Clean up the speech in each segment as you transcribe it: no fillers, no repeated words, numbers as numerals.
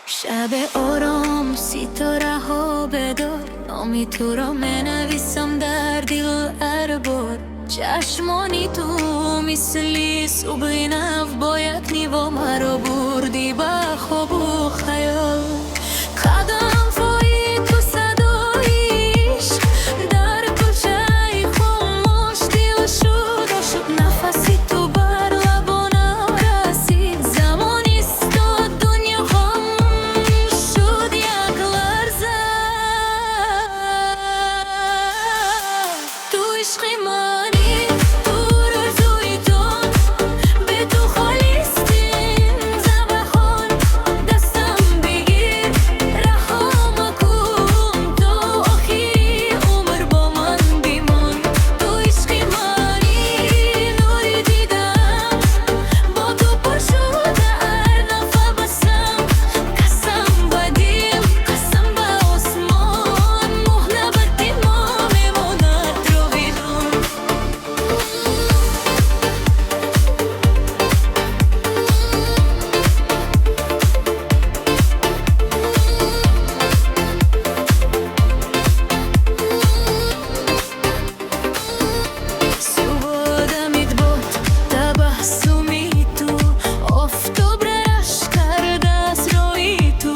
شب آرام ستاره ها بدار، نامی تو را منویسم در دل اربار. چشمانی تو مثلی صبح نو، باید نیوا مرا بردی به خواب و خیال. قدم پای تو صدایش در کوچه خاموش دل شد عاشق. نفسی تو بر لبانم رسید، زمان ایستاد دنیا خاموش شد یک لرزه. تو عشق منی تو آرزوی جان، به تو خواستیم زبخان. دستم بگیر رها مکن، تو آخری عمر با من بمان. تو عشق منی نوری دیدم، با تو پر شده هر نفسم. قسم به دل قسم به آسمان، محنبت ما میماند رو بدون. سواد میدباد تبسمی تو، آفتاب رش کرده از روی تو.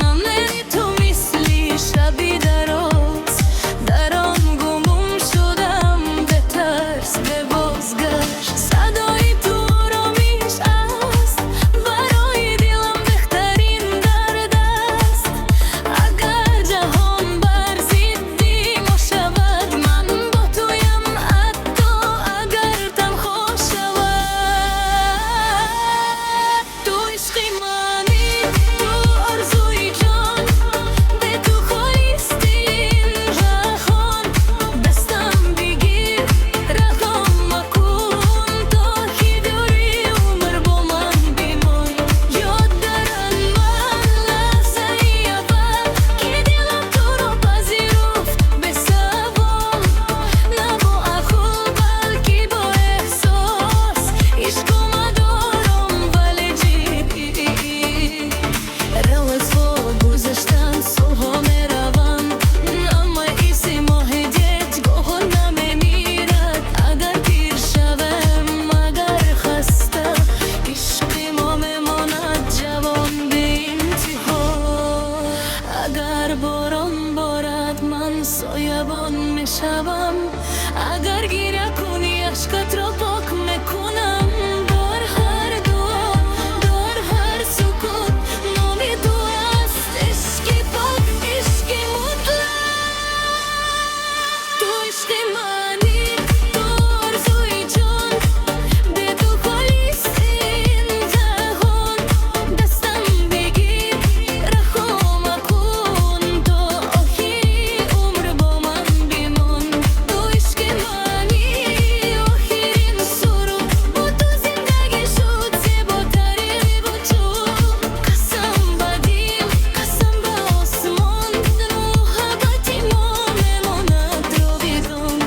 نمیری تو مثلی شبی دراز، در آن گم شدم به ترس به بازگشت. صدای تو آرامیش است، برای دلم بهترین درد است. اگر جهان بر ضدی ما شود، من با تویم حتی اگر تنها شود. تو عشق منی تو آرزوی جان، به تو خواستیم جهان. دستم بگیر رها مکن، تا که دوری عمر با من بمان. یاد دارم من لحظه اول که دلم تو را پذیرفت به زبان. نه با عقل بلکه با احساس، عشق دارم ولی جدی. روزها گذشتن سالها میروند، اما حس ماه دید گاه نمیمیرد. اگر پیر شوم اگر خسته، عشق ما میماند جوان به انتها. اگر باران بارد من سایبان میشوم، اگر گریه کنی عشقت را پاک میکنم. در هر دعا در هر سکوت نام تو است، عشق پاک عشق مطلق. تو عشق منی تو آرزوی جان، به تو خواستیم جهان. دستم بگیر رها مکن، تا آخری عمر با من بمان. تو عشق منی آخرین سرود، با تو زندگی شد زیباترین وجود. قسم به دل قسم به آسمان، محبت ما میماند جاودان.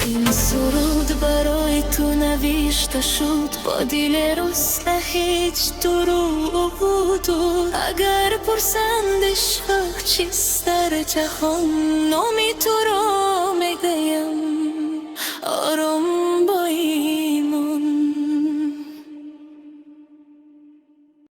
این سرود برای تو نوشته شد، با دل رسته هیچ درود. اگر پرسند عشق چیست در جهان، نام تو را